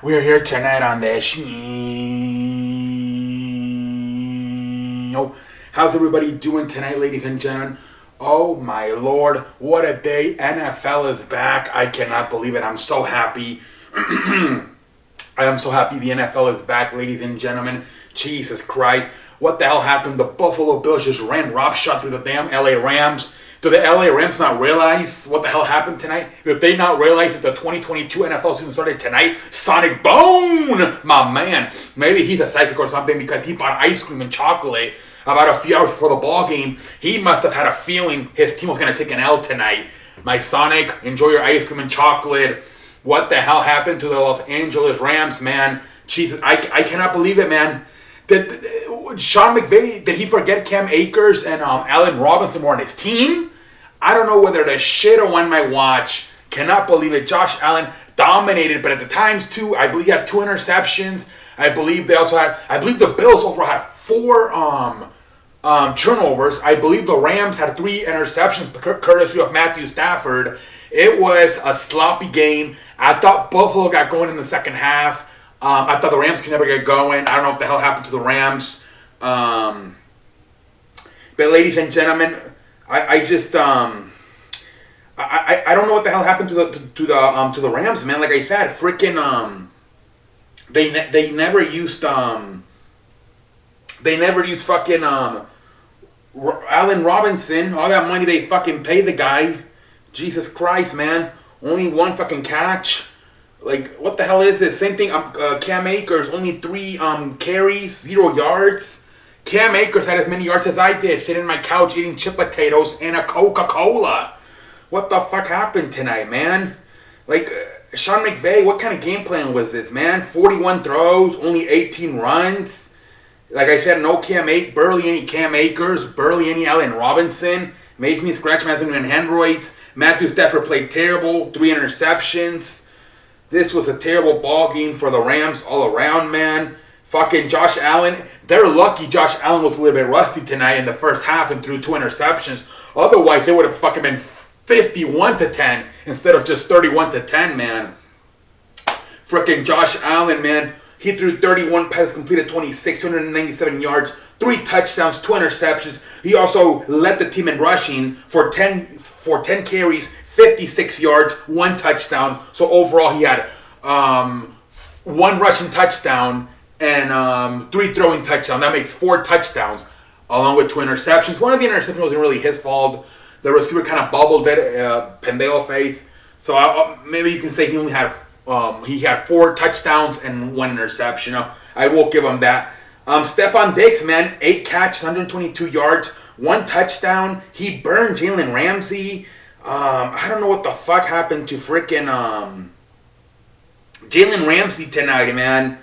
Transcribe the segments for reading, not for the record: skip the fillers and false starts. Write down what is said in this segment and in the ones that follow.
We're here tonight on the show. How's everybody doing tonight, ladies and gentlemen? Oh my lord, what a day. NFL is back. I cannot believe it. I'm so happy. I am so happy the NFL is back, ladies and gentlemen. Jesus Christ. What the hell happened? The Buffalo Bills just ran roughshod through the damn LA Rams. Do the LA Rams not realize what the hell happened tonight? If they not realize that the 2022 NFL season started tonight, Sonic Bone, my man, maybe he's a psychic or something because he bought ice cream and chocolate about a few hours before the ball game. He must have had a feeling his team was going to take an L tonight. My Sonic, enjoy your ice cream and chocolate. What the hell happened to the Los Angeles Rams, man? Jesus, I cannot believe it, man. Did Sean McVay, did he forget Cam Akers and Allen Robinson were on his team? I don't know whether to shit or on my watch. Cannot believe it. Josh Allen dominated, but at the times too, I believe he had 2 interceptions. I believe they also had, I believe the Bills overall had 4 turnovers. I believe the Rams had 3 interceptions, courtesy of Matthew Stafford. It was a sloppy game. I thought Buffalo got going in the second half. I thought the Rams could never get going. I don't know what the hell happened to the Rams. But ladies and gentlemen, I just I don't know what the hell happened to the Rams, man. Like I said, freaking they never used fucking Allen Robinson. All that money they fucking paid the guy. Jesus Christ, man. Only 1 fucking catch. Like, what the hell is this? Same thing, Cam Akers, only 3 carries, 0 yards. Cam Akers had as many yards as I did, sitting on my couch eating chip potatoes and a Coca-Cola. What the fuck happened tonight, man? Like, Sean McVay, what kind of game plan was this, man? 41 throws, only 18 runs. Like I said, no barely any Cam Akers, barely any Allen Robinson. Makes me scratch my hemorrhoids. Matthew Stafford played terrible, 3 interceptions. This was a terrible ball game for the Rams all around, man. Fucking Josh Allen. They're lucky Josh Allen was a little bit rusty tonight in the first half and threw 2 interceptions. Otherwise, they would have fucking been 51-10 instead of just 31-10, man. Freaking Josh Allen, man. He threw 31 passes, completed 26, 297 yards, 3 touchdowns, 2 interceptions. He also led the team in rushing for 10 carries, 56 yards, 1 touchdown. So overall, he had 1 rushing touchdown and 3 throwing touchdowns. That makes 4 touchdowns, along with 2 interceptions. One of the interceptions wasn't really his fault. The receiver kind of bubbled it, Pendejo face. So maybe you can say he only had 4 touchdowns and 1 interception. I will give him that. Stephon Diggs, man, 8 catches, 122 yards, 1 touchdown. He burned Jalen Ramsey. I don't know what the fuck happened to freaking Jalen Ramsey tonight, man.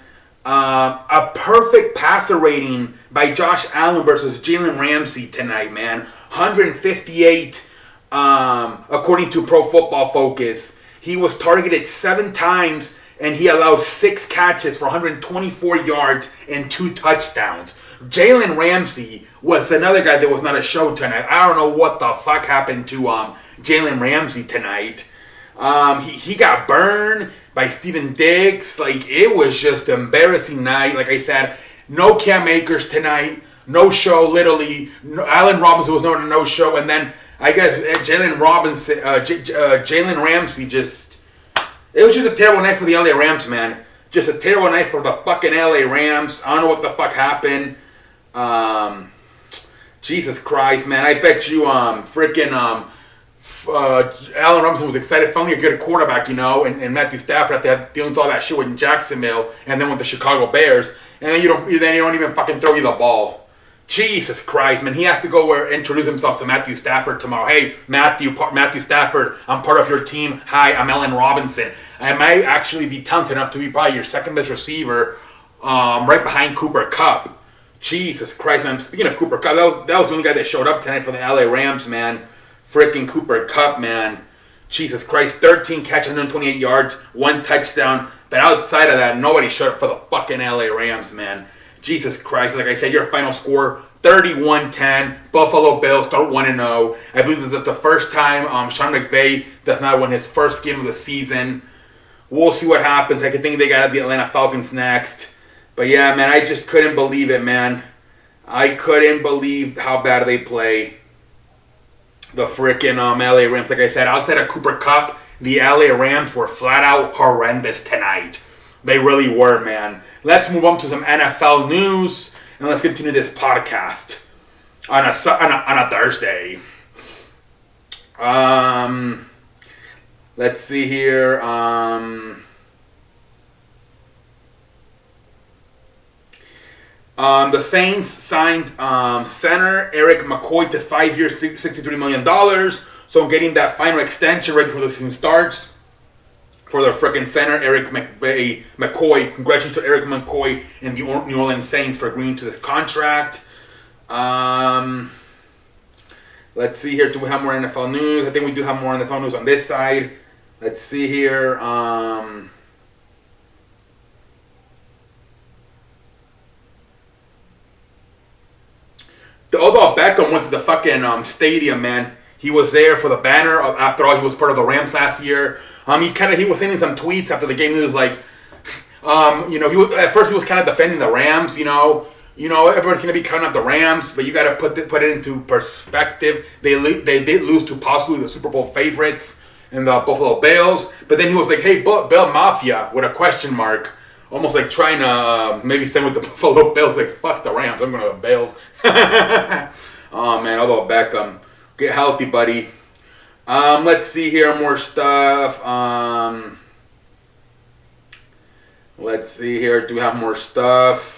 A perfect passer rating by Josh Allen versus Jalen Ramsey tonight, man. 158, according to Pro Football Focus. He was targeted 7 times, and he allowed 6 catches for 124 yards and 2 touchdowns. Jalen Ramsey was another guy that was not a show tonight. I don't know what the fuck happened to Jalen Ramsey tonight. He got burned by Steven Diggs. Like, it was just an embarrassing night. Like I said, no Cam Akers tonight. No show, literally. Allen Robinson was no show. And then, I guess, Jalen Ramsey just... It was just a terrible night for the LA Rams, man. Just a terrible night for the fucking LA Rams. I don't know what the fuck happened. Jesus Christ, man. I bet you freaking Allen Robinson was excited. Finally a good quarterback, and Matthew Stafford after dealing with all that shit with Jacksonville and then with the Chicago Bears. And then you don't even fucking throw you the ball. Jesus Christ, man. He has to go introduce himself to Matthew Stafford tomorrow. Hey, Matthew Stafford, I'm part of your team. Hi, I'm Allen Robinson. I might actually be talented enough to be probably your second best receiver, right behind Cooper Kupp. Jesus Christ, man. Speaking of Cooper Kupp, that was the only guy that showed up tonight for the LA Rams, man. Freaking Cooper Kupp, man. Jesus Christ, 13 catches, 128 yards, 1 touchdown. But outside of that, nobody showed up for the fucking LA Rams, man. Jesus Christ, like I said, your final score, 31-10. Buffalo Bills start 1-0. I believe this is the first time Sean McVay does not win his first game of the season. we'll see what happens. I think they got the Atlanta Falcons next. But yeah, man, I just couldn't believe it, man. I couldn't believe how bad they play. The freaking LA Rams. Like I said, outside of Cooper Kupp, the LA Rams were flat out horrendous tonight. They really were, man. Let's move on to some NFL news, and let's continue this podcast on a Thursday. Let's see here. The Saints signed center Eric McCoy to 5 years, $63 million. So getting that final extension right before the season starts for their freaking center, Eric McCoy. Congratulations to Eric McCoy and the New Orleans Saints for agreeing to this contract. Let's see here. Do we have more NFL news? I think we do have more NFL news on this side. Let's see here. Although Beckham went to the fucking stadium, man. He was there for the banner. After all, he was part of the Rams last year. He was sending some tweets after the game. He was like, at first he was kind of defending the Rams. Everybody's gonna be counting out the Rams, but you got to put it into perspective. They did lose to possibly the Super Bowl favorites in the Buffalo Bills. But then he was like, "Hey, Bill Mafia," with a question mark, almost like trying to maybe send with the Buffalo Bills. Like, fuck the Rams, I'm going to the Bills. Oh man, although Beckham, get healthy, buddy. Let's see here, more stuff. Let's see here. Do we have more stuff?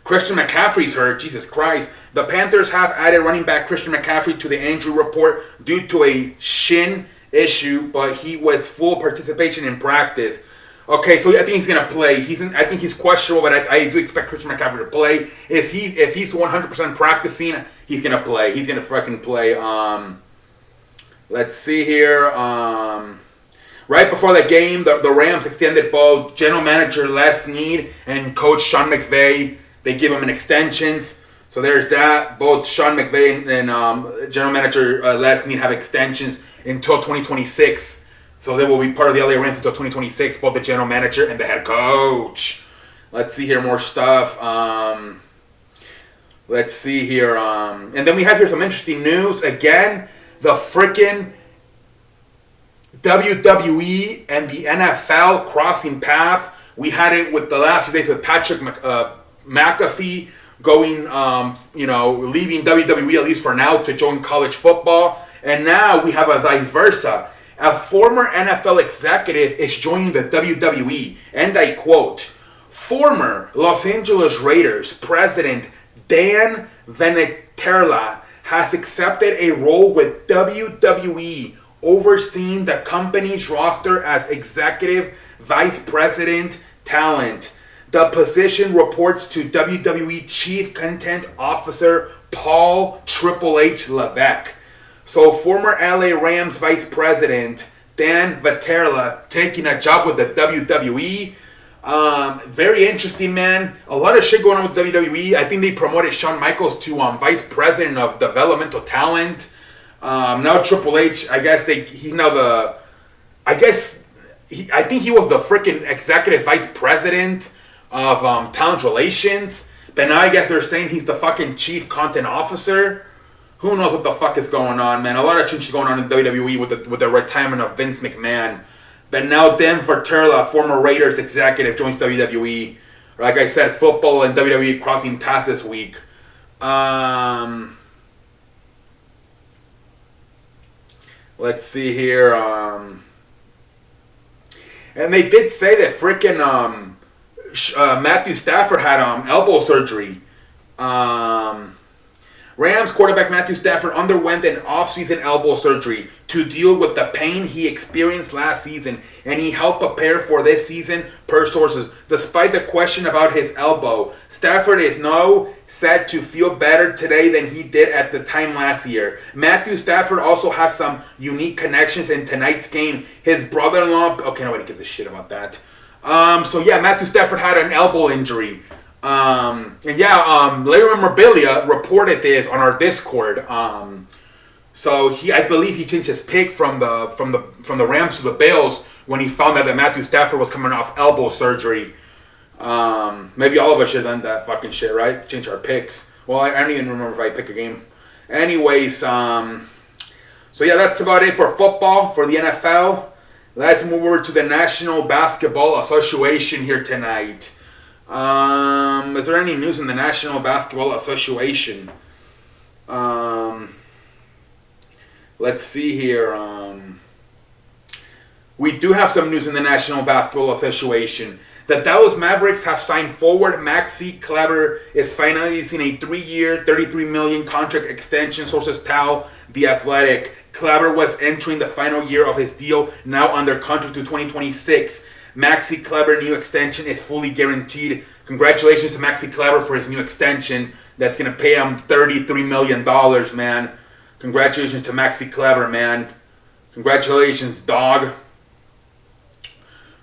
Christian McCaffrey's hurt. Jesus Christ. The Panthers have added running back Christian McCaffrey to the injury report due to a shin issue, but he was full participation in practice. Okay, so I think he's gonna play. I think he's questionable, but I do expect Christian McCaffrey to play. If he's 100% practicing, he's gonna play. He's gonna fucking play. Let's see here. Right before the game, the Rams extended both general manager Les Snead and coach Sean McVay. They give him an extensions. So there's that. Both Sean McVay and general manager Les Snead have extensions until 2026. So they will be part of the LA Rams until 2026, both the general manager and the head coach. Let's see here, more stuff. Let's see here. And then we have here some interesting news. Again, the freaking WWE and the NFL crossing path. We had it with the last few days with Patrick McAfee going, leaving WWE at least for now to join college football. And now we have a vice versa. A former NFL executive is joining the WWE, and I quote, former Los Angeles Raiders president Dan Veneterla has accepted a role with WWE, overseeing the company's roster as executive vice president talent. The position reports to WWE Chief Content Officer Paul Triple H Levesque. So former LA Rams Vice President Dan Veterla taking a job with the WWE. Very interesting, man. A lot of shit going on with WWE. I think they promoted Shawn Michaels to Vice President of Developmental Talent. Now Triple H, I guess he's now the... I think he was the freaking Executive Vice President of Talent Relations. But now I guess they're saying he's the fucking Chief Content Officer. Who knows what the fuck is going on, man? A lot of changes going on in WWE with the retirement of Vince McMahon. But now Dan Veterla, former Raiders executive, joins WWE. Like I said, football and WWE crossing paths this week. Let's see here. And they did say that freaking Matthew Stafford had elbow surgery. Rams quarterback Matthew Stafford underwent an off-season elbow surgery to deal with the pain he experienced last season, and he helped prepare for this season, per sources. Despite the question about his elbow, Stafford is now said to feel better today than he did at the time last year. Matthew Stafford also has some unique connections in tonight's game. His brother-in-law... Okay, nobody gives a shit about that. Matthew Stafford had an elbow injury. Larry Memorabilia reported this on our Discord. So I believe he changed his pick from the Rams to the Bills when he found out that Matthew Stafford was coming off elbow surgery. Maybe all of us should have done that fucking shit, right? Change our picks. Well, I don't even remember if I pick a game. Anyways, so yeah, that's about it for football, for the NFL. Let's move over to the National Basketball Association here tonight. Is there any news in the National Basketball Association? Let's see here. We do have some news in the National Basketball Association. The Dallas Mavericks have signed forward Maxi Kleber is finalizing a 3-year, $33 million contract extension, sources tell The Athletic. Kleber was entering the final year of his deal, now under contract to 2026. Maxi Kleber new extension is fully guaranteed. Congratulations to Maxi Kleber for his new extension. That's going to pay him $33 million, man. Congratulations to Maxi Kleber, man. Congratulations, dog.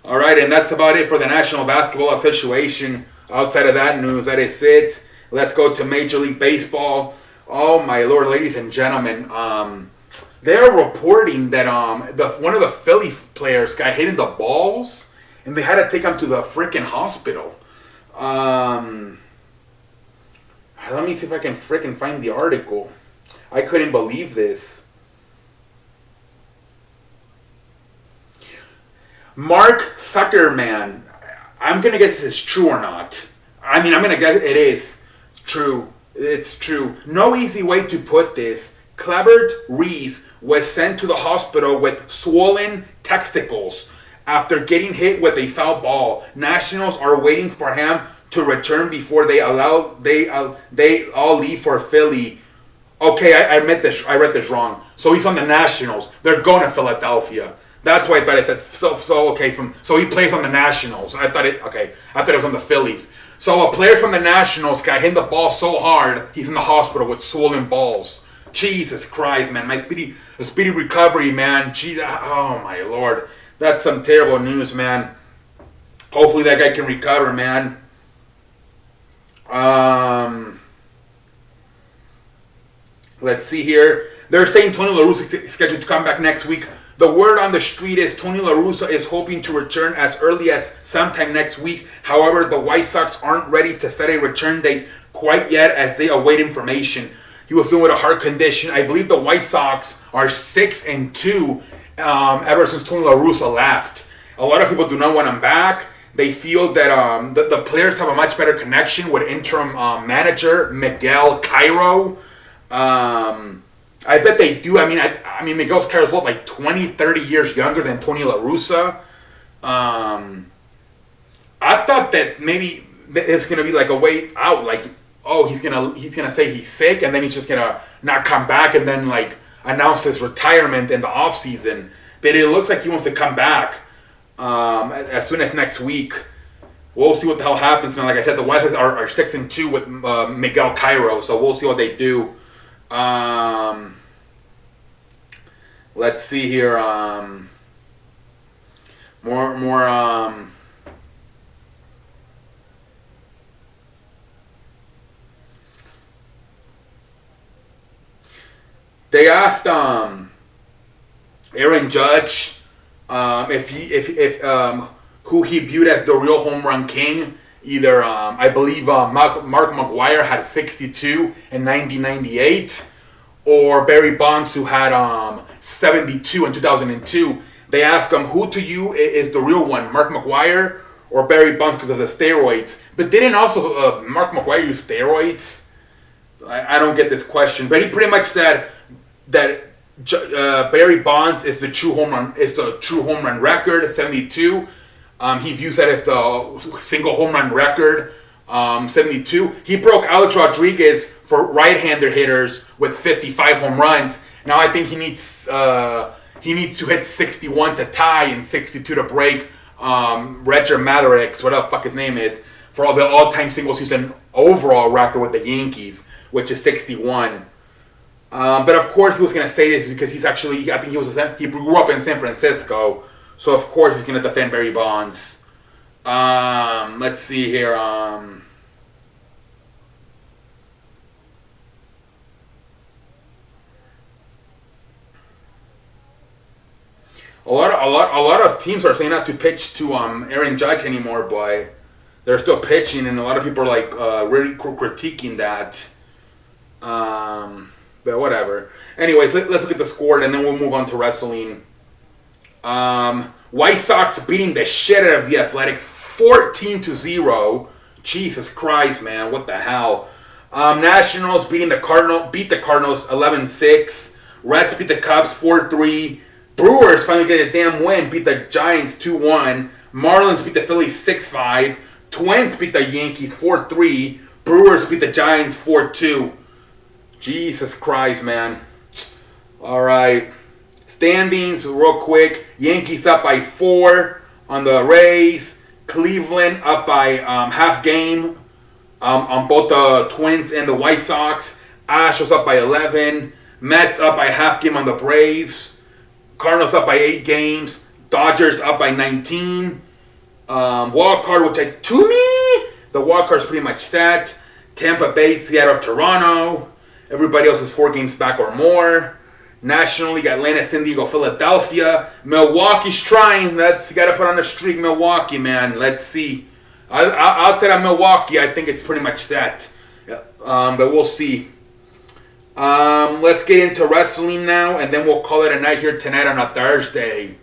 All right, and that's about it for the National Basketball Association. Outside of that news, that is it. Let's go to Major League Baseball. Oh my lord, ladies and gentlemen, they're reporting that one of the Philly players got hit in the balls, and they had to take him to the freaking hospital. Let me see if I can freaking find the article. I couldn't believe this. Mark Zuckerman. I'm going to guess this is true or not. I mean, I'm going to guess it is true. It's true. No easy way to put this. Clebert Reese was sent to the hospital with swollen testicles after getting hit with a foul ball. Nationals are waiting for him to return before they all leave for Philly. Okay, I read this wrong. So he's on the Nationals. They're going to Philadelphia. That's why I thought it said so he plays on the Nationals. I thought it was on the Phillies. So a player from the Nationals got hit the ball so hard he's in the hospital with swollen balls. Jesus Christ, man! A speedy recovery, man. Oh my lord, that's some terrible news, man. Hopefully that guy can recover, man. Let's see here. They're saying Tony La Russa is scheduled to come back next week. The word on the street is Tony La Russa is hoping to return as early as sometime next week. However, the White Sox aren't ready to set a return date quite yet as they await information. He was dealing with a heart condition. I believe the White Sox are 6-2 ever since Tony La Russa left. A lot of people do not want him back. They feel that the players have a much better connection with interim manager Miguel Cairo. I bet they do. I mean, Miguel Cairo's what, like 20, 30 years younger than Tony La Russa. I thought that maybe it's gonna be like a way out. Like, oh, he's gonna say he's sick, and then he's just gonna not come back, and then like announce his retirement in the off season. But it looks like he wants to come back as soon as next week. We'll see what the hell happens, man. Like I said, the White Sox are 6-2 with Miguel Cairo, so we'll see what they do. Let's see here. More. They asked Aaron Judge if who he viewed as the real home run king. Either I believe Mark McGwire had 62 in 1998, or Barry Bonds, who had 72 in 2002. They asked him, who to you is the real one, Mark McGwire or Barry Bonds because of the steroids? But didn't also Mark McGwire use steroids? I don't get this question, but he pretty much said that Barry Bonds is the true home run record, 72. He views that as the single home run record, 72. He broke Alex Rodriguez for right-hander hitters with 55 home runs. Now I think he needs to hit 61 to tie and 62 to break Roger Madarix, whatever the fuck his name is, for the all-time single-season overall record with the Yankees, which is 61. But of course he was going to say this because he's actually, I think he grew up in San Francisco. So of course he's going to defend Barry Bonds. Let's see here. A lot of teams are saying not to pitch to Aaron Judge anymore, but they're still pitching, and a lot of people are like really critiquing that. But whatever. Anyways, let's look at the score, and then we'll move on to wrestling. White Sox beating the shit out of the Athletics 14-0. Jesus Christ, man, what the hell? Nationals beat the Cardinals 11-6. Reds beat the Cubs 4-3. Brewers finally get a damn win, beat the Giants 2-1. Marlins beat the Phillies 6-5. Twins beat the Yankees 4-3. Brewers beat the Giants 4-2. Jesus Christ, man. All right. Standings, real quick. Yankees up by 4 on the Rays. Cleveland up by half game on both the Twins and the White Sox. Astros up by 11. Mets up by half game on the Braves. Cardinals up by 8 games. Dodgers up by 19. Wild card, which to me, the wild card's pretty much set. Tampa Bay, Seattle, Toronto. Everybody else is 4 games back or more. National League, Atlanta, San Diego, Philadelphia. Milwaukee's trying. You got to put on a streak, Milwaukee, man. Let's see. I'll tell you, Milwaukee, I think it's pretty much set. But we'll see. Let's get into wrestling now, and then we'll call it a night here tonight on a Thursday.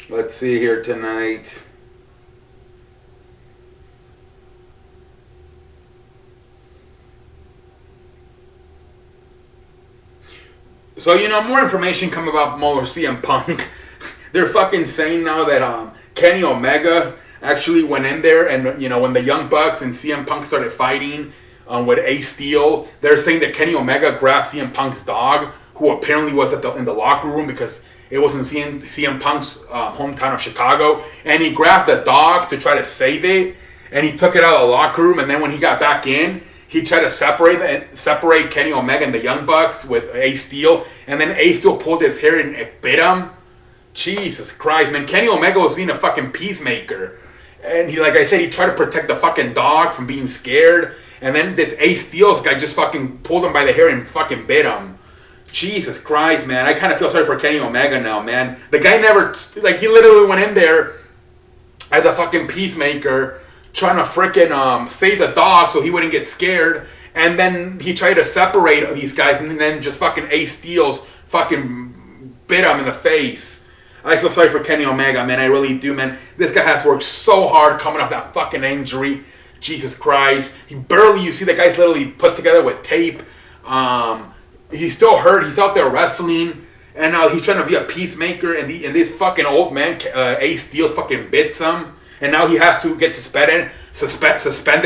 Let's see here tonight. So, more information come about more CM Punk. They're fucking saying now that Kenny Omega actually went in there, and when the Young Bucks and CM Punk started fighting with Ace Steel, they're saying that Kenny Omega grabbed CM Punk's dog, who apparently was in the locker room because it was in CM Punk's hometown of Chicago, and he grabbed the dog to try to save it, and he took it out of the locker room, and then when he got back in, he tried to separate Kenny Omega and the Young Bucks with Ace Steel, and then Ace Steel pulled his hair and it bit him. Jesus Christ, man. Kenny Omega was being a fucking peacemaker. And he, like I said, he tried to protect the fucking dog from being scared, and then this Ace Steel's guy just fucking pulled him by the hair and fucking bit him. Jesus Christ, man. I kind of feel sorry for Kenny Omega now, man. The guy never, he literally went in there as a fucking peacemaker, trying to frickin' save the dog so he wouldn't get scared. And then he tried to separate these guys, and then just fucking Ace Steel's fucking bit him in the face. I feel sorry for Kenny Omega, man. I really do, man. This guy has worked so hard coming off that fucking injury. Jesus Christ. You see the guy's literally put together with tape. He's still hurt. He's out there wrestling. And now he's trying to be a peacemaker. And this fucking old man, Ace Steel, fucking bits him. And now he has to get suspended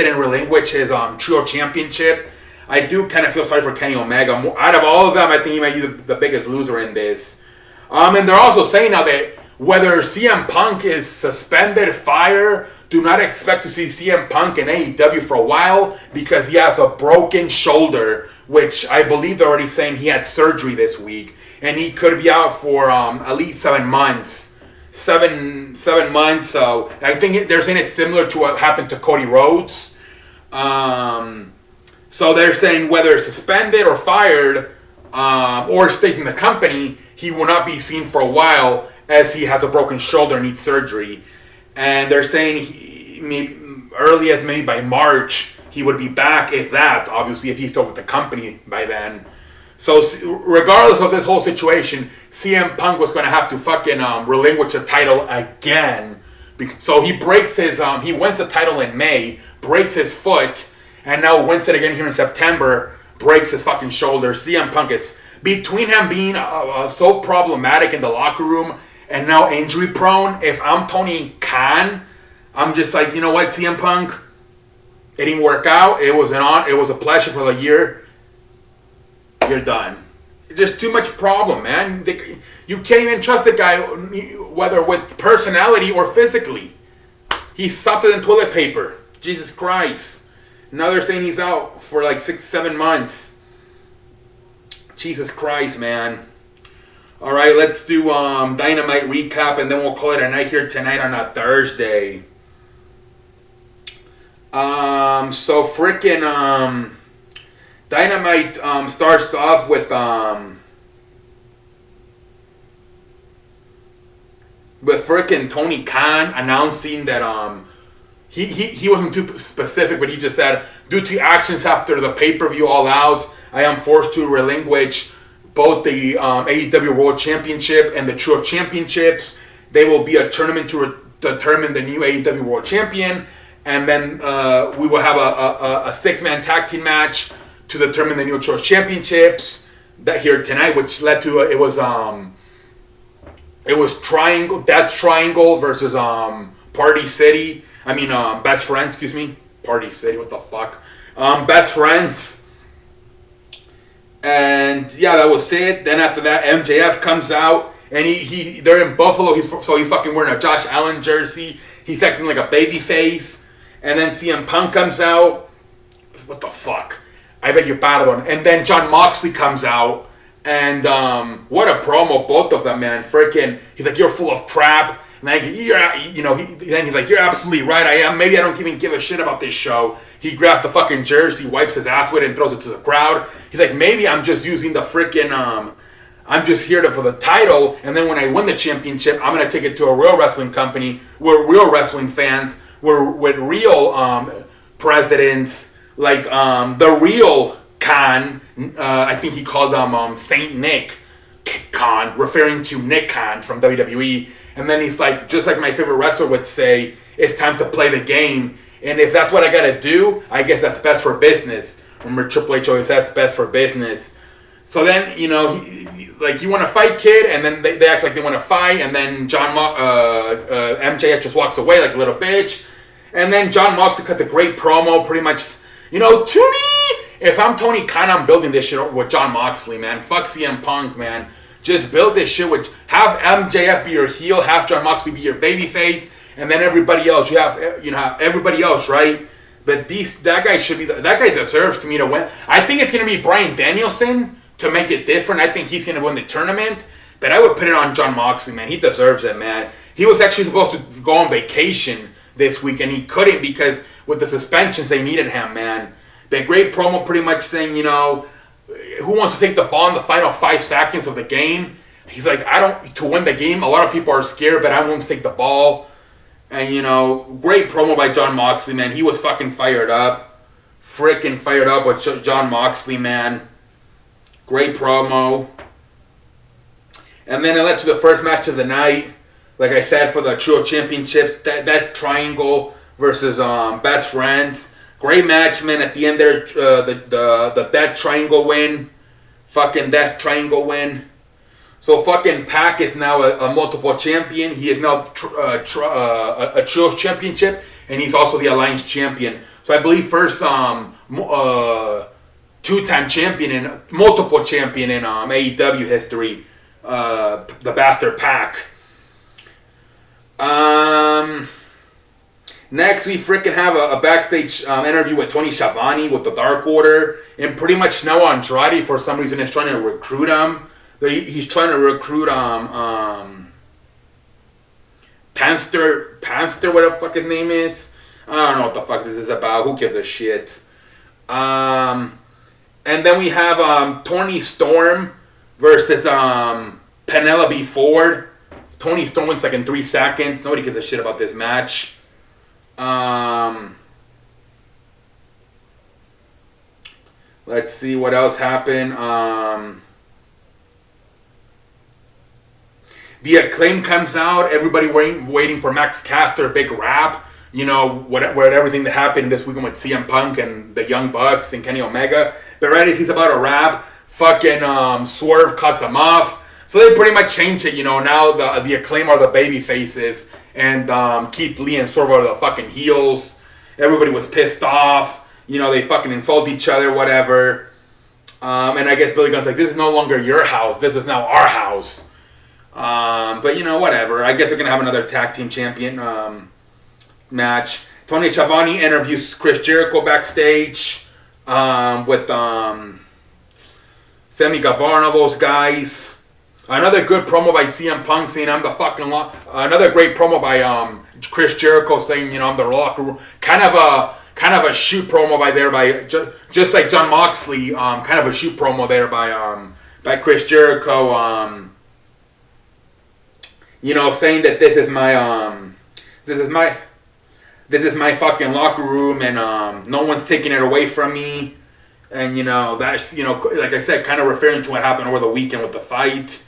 and relinquish his trio championship. I do kind of feel sorry for Kenny Omega. Out of all of them, I think he might be the biggest loser in this. And they're also saying now that whether CM Punk is suspended, fired, do not expect to see CM Punk in AEW for a while because he has a broken shoulder, which I believe they're already saying he had surgery this week. And he could be out for at least 7 months. 7 months, so I think they're saying it's similar to what happened to Cody Rhodes. So they're saying whether suspended or fired or stays in the company, he will not be seen for a while as he has a broken shoulder and needs surgery. And they're saying early as maybe by March he would be back, if that, obviously, if he's still with the company by then. So regardless of this whole situation, CM Punk was going to have to fucking relinquish the title again. So he breaks his, he wins the title in May, breaks his foot, and now wins it again here in September, breaks his fucking shoulder. CM Punk is, between him being so problematic in the locker room and now injury prone, if I'm Tony Khan, I'm just like, you know what, CM Punk, it didn't work out. It was a pleasure for the year. You're done. There's too much problem, man. You can't even trust the guy, whether with personality or physically. He's softer than toilet paper. Jesus Christ. Now they're saying he's out for like 6-7 months. Jesus Christ, man. All right, let's do Dynamite recap, and then we'll call it a night here tonight on a Thursday. So freaking Dynamite starts off with freaking Tony Khan announcing that he wasn't too specific, but he just said, due to actions after the pay-per-view All Out, I am forced to relinquish both the AEW World Championship and the Trio Championships. They will be a tournament to determine the new AEW World Champion, and then we will have a six-man tag team match to determine the new Trio Championships that here tonight, which led to it was Triangle, Death Triangle versus Party City. I mean Best Friends, excuse me. Party City, what the fuck? Best Friends. And yeah, that was it. Then after that, MJF comes out, and they're in Buffalo. He's fucking wearing a Josh Allen jersey. He's acting like a baby face. And then CM Punk comes out. What the fuck? I beg your pardon. And then Jon Moxley comes out, and what a promo, both of them, man. Freaking, he's like, you're full of crap. And then he's like, you're absolutely right, I am. Maybe I don't even give a shit about this show. He grabs the fucking jersey, wipes his ass with it, and throws it to the crowd. He's like, maybe I'm just using the freaking, I'm just here for the title, and then when I win the championship, I'm going to take it to a real wrestling company where real wrestling fans, with real presidents, like the real Khan, I think he called him Saint Nick Khan, referring to Nick Khan from WWE. And then he's like, just like my favorite wrestler would say, it's time to play the game. And if that's what I gotta do, I guess that's best for business. Remember, Triple H always says best for business. So then, you want to fight, kid? And then they act like they want to fight. And then MJF just walks away like a little bitch. And then Jon Moxley cuts a great promo, pretty much, to me, if I'm Tony Khan, I'm building this shit with Jon Moxley, man. Fuck CM Punk, man. Just build this shit with, have MJF be your heel, have Jon Moxley be your babyface, and then everybody else. You have everybody else, right? But that guy deserves to me to win. I think it's gonna be Bryan Danielson to make it different. I think he's gonna win the tournament. But I would put it on Jon Moxley, man. He deserves it, man. He was actually supposed to go on vacation this week, and he couldn't because with the suspensions, they needed him, man. But great promo, pretty much saying, who wants to take the ball in the final 5 seconds of the game? He's like, to win the game, a lot of people are scared, but I'm willing to take the ball. And, great promo by Jon Moxley, man. He was fucking fired up. Freaking fired up with Jon Moxley, man. Great promo. And then it led to the first match of the night. Like I said, for the Trio Championships, that Triangle versus Best Friends. Great match, man. At the end there, the Death Triangle win. Fucking Death Triangle win. So fucking Pac is now a multiple champion. He is now a Trio Championship, and he's also the Alliance Champion. So I believe first two-time champion and multiple champion in AEW history. The bastard Pac. Next, we freaking have a backstage interview with Tony Schiavone with the Dark Order, and pretty much Noah Andrade for some reason is trying to recruit him. He's trying to recruit Panster, what the fuck his name is. I don't know what the fuck this is about. Who gives a shit? And then we have Toni Storm versus Penelope Ford. Toni Storm wins like in 3 seconds. Nobody gives a shit about this match. Let's see what else happened. The Acclaim comes out. Everybody waiting for Max Caster, big rap. What everything that happened this weekend with CM Punk and the Young Bucks and Kenny Omega. But right as he's about to rap, fucking Swerve cuts him off. So they pretty much changed it. Now the Acclaim are the baby faces, and Keith Lee and Swerve are the fucking heels. Everybody was pissed off. They fucking insult each other, whatever. And I guess Billy Gunn's like, this is no longer your house. This is now our house. But whatever. I guess they're gonna have another tag team champion match. Tony Schiavone interviews Chris Jericho backstage with Sammy Guevara and all those guys. Another good promo by CM Punk saying I'm the fucking another great promo by Chris Jericho saying, you know, I'm the locker room. Kind of a shoot promo just like Jon Moxley, kind of a shoot promo there by Chris Jericho, you know, saying that this is my fucking locker room, and no one's taking it away from me. And, you know, that's, you know, like I said, kind of referring to what happened over the weekend with the fight.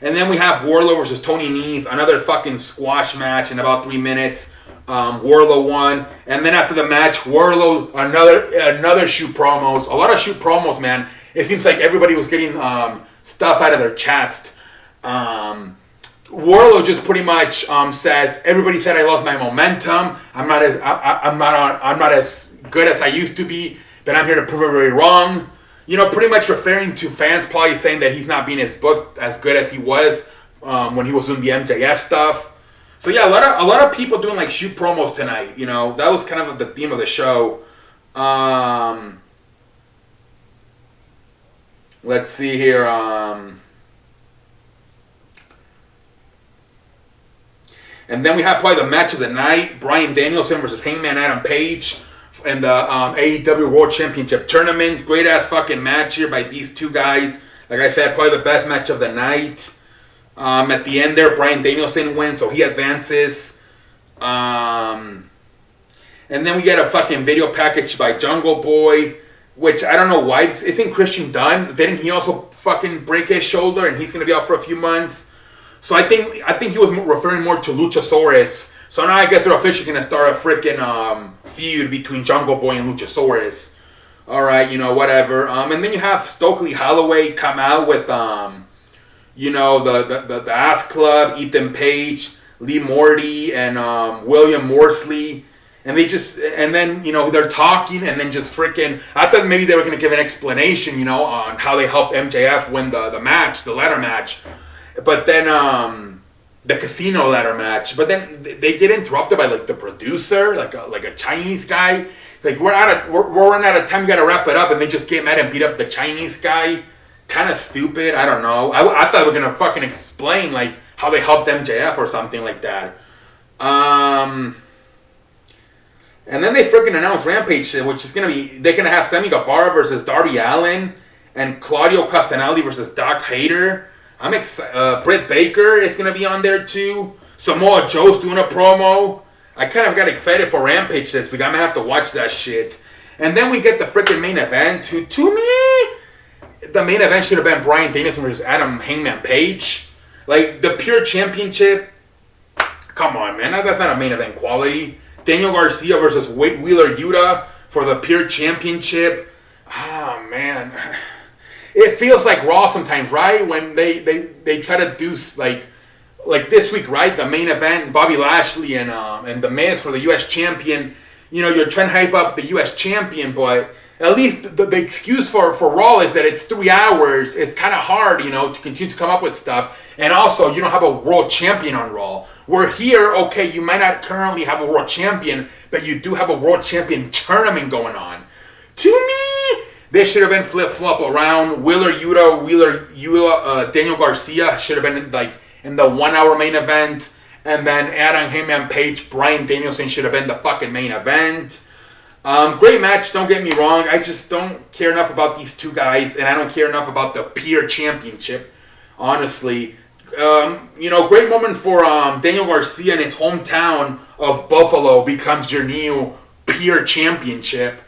And then we have Wardlow versus Tony Nese, another fucking squash match in about 3 minutes. Wardlow won. And then after the match, Wardlow, another shoot promos. A lot of shoot promos, man. It seems like everybody was getting stuff out of their chest. Wardlow just pretty much says, everybody said I lost my momentum. I'm not as good as I used to be, but I'm here to prove everybody wrong. You know, pretty much referring to fans probably saying that he's not being as booked as good as he was when he was doing the MJF stuff. So yeah, a lot of people doing like shoot promos tonight. You know, that was kind of the theme of the show. Let's see here. And then we have probably the match of the night: Bryan Danielson versus Hangman Adam Page in the AEW World Championship Tournament. Great ass fucking match here by these two guys. Like I said, probably the best match of the night. At the end there, Bryan Danielson wins, so he advances. And then we get a fucking video package by Jungle Boy, which I don't know why. Isn't Christian Dunn? Didn't he also fucking break his shoulder and he's gonna be out for a few months? So I think he was referring more to Luchasaurus. So now I guess they're officially gonna start a freaking feud between Jungle Boy and Luchasaurus. All right, you know, whatever. And then you have Stokely Holloway come out with you know, the Ass Club, Ethan Page, Lee Morty, and William Morsley. And then, you know, they're talking and then just freaking, I thought maybe they were going to give an explanation, you know, on how they helped MJF win the match, the ladder match. But then, the casino ladder match. But then they get interrupted by, like, the producer, like a Chinese guy. Like, we're running out of time, you got to wrap it up. And they just get mad and beat up the Chinese guy. Kind of stupid, I don't know. I thought they were going to fucking explain, like, how they helped MJF or something like that. And then they freaking announced Rampage, which is going to be, they're going to have Sammy Guevara versus Darby Allin, and Claudio Castagnoli versus Doc Hayter. I'm excited. Britt Baker is going to be on there too. Samoa Joe's doing a promo. I kind of got excited for Rampage this week. I'm going to have to watch that shit. And then we get the freaking main event. To me, the main event should have been Bryan Danielson versus Adam Hangman Page. Like, the pure championship. Come on, man. That's not a main event quality. Daniel Garcia versus Wheeler Yuta for the pure championship. Ah, man. It feels like Raw sometimes, right? When they try to do, like this week, right? The main event, Bobby Lashley and The Miz for the U.S. champion. You know, you're trying to hype up the U.S. champion, but at least the excuse for Raw is that it's 3 hours. It's kind of hard, you know, to continue to come up with stuff. And also, you don't have a world champion on Raw. We're here, okay, you might not currently have a world champion, but you do have a world champion tournament going on. To me, they should have been flip-flop around. Wheeler Yuta, Daniel Garcia should have been in the 1 hour main event. And then Adam Hangman Page, Bryan Danielson should have been the fucking main event. Great match, don't get me wrong. I just don't care enough about these two guys, and I don't care enough about the peer championship, honestly. You know, great moment for Daniel Garcia in his hometown of Buffalo becomes your new peer championship.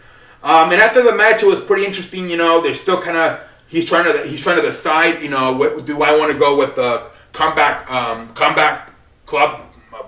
And after the match, it was pretty interesting. You know, they're still kind of he's trying to decide. You know, what do I want to go with the comeback club,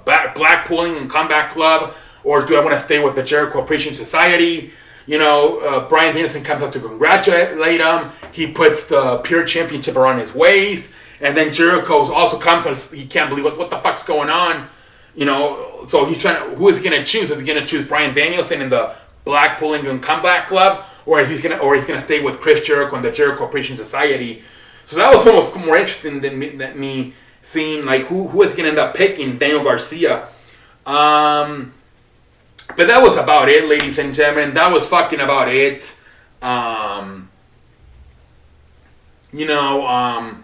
Blackpooling and Comeback Club, or do I want to stay with the Jericho Appreciation Society? You know, Bryan Danielson comes out to congratulate him. He puts the pure championship around his waist. And then Jericho also comes out, he can't believe what the fuck's going on. You know, so he's trying to, who is he going to choose? Is he going to choose Bryan Danielson in the Blackpool England Comeback Club? Or is he going to stay with Chris Jericho and the Jericho Appreciation Society? So that was almost more interesting than me seeing, like, who is going to end up picking Daniel Garcia. But that was about it, ladies and gentlemen. That was fucking about it. You know,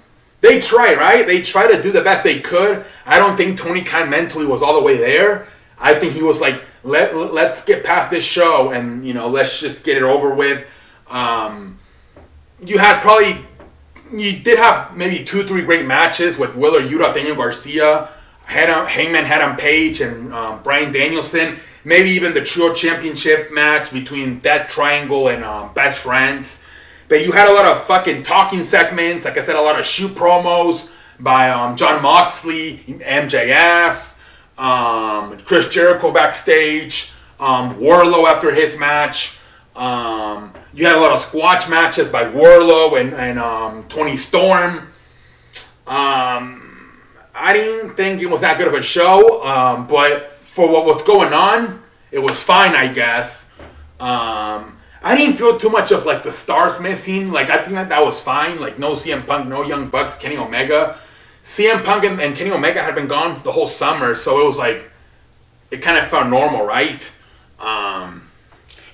They tried, right? They tried to do the best they could. I don't think Tony Khan mentally was all the way there. I think he was like, let's get past this show and, let's just get it over with. You did have maybe 2-3 great matches with Wheeler Yuta, Daniel Garcia, Hangman Adam Page, and Bryan Danielson. Maybe even the Trio Championship match between that Triangle and Best Friends. But you had a lot of fucking talking segments. Like I said, a lot of shoot promos by Jon Moxley, MJF, Chris Jericho backstage, Wardlow after his match. You had a lot of squash matches by Wardlow and Tony Storm. I didn't think it was that good of a show, but for what was going on, it was fine, I guess. I didn't feel too much of like the stars missing. Like I think that was fine. Like no CM Punk, no Young Bucks, Kenny Omega. CM Punk and Kenny Omega had been gone the whole summer, so it was like it kind of felt normal, right?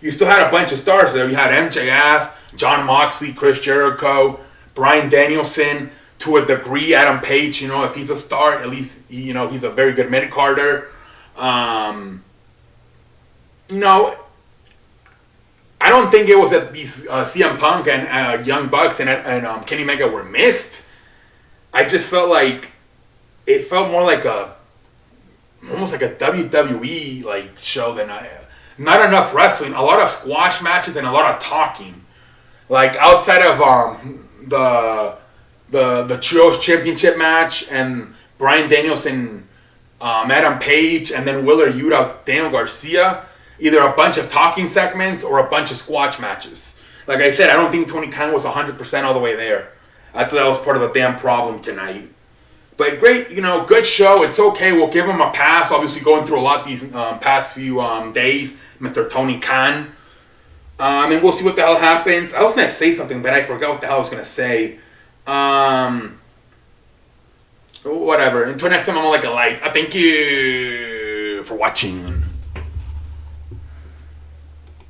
You still had a bunch of stars there. You had MJF, Jon Moxley, Chris Jericho, Bryan Danielson, to a degree, Adam Page. If he's a star, at least he's a very good mid-carder. I don't think it was that these CM Punk and Young Bucks and Kenny Omega were missed. I just felt like it felt more like almost like a WWE like show than not enough wrestling, a lot of squash matches and a lot of talking. Like outside of the Trios Championship match and Bryan Danielson, Adam Page, and then Wheeler Yuta, Daniel Garcia. Either a bunch of talking segments or a bunch of squash matches. Like I said, I don't think Tony Khan was 100% all the way there. I thought that was part of the damn problem tonight. But great, good show. It's okay. We'll give him a pass. Obviously going through a lot these past few days, Mr. Tony Khan. And we'll see what the hell happens. I was going to say something, but I forgot what the hell I was going to say. Whatever. Until next time, I'm like a light. Thank you for watching.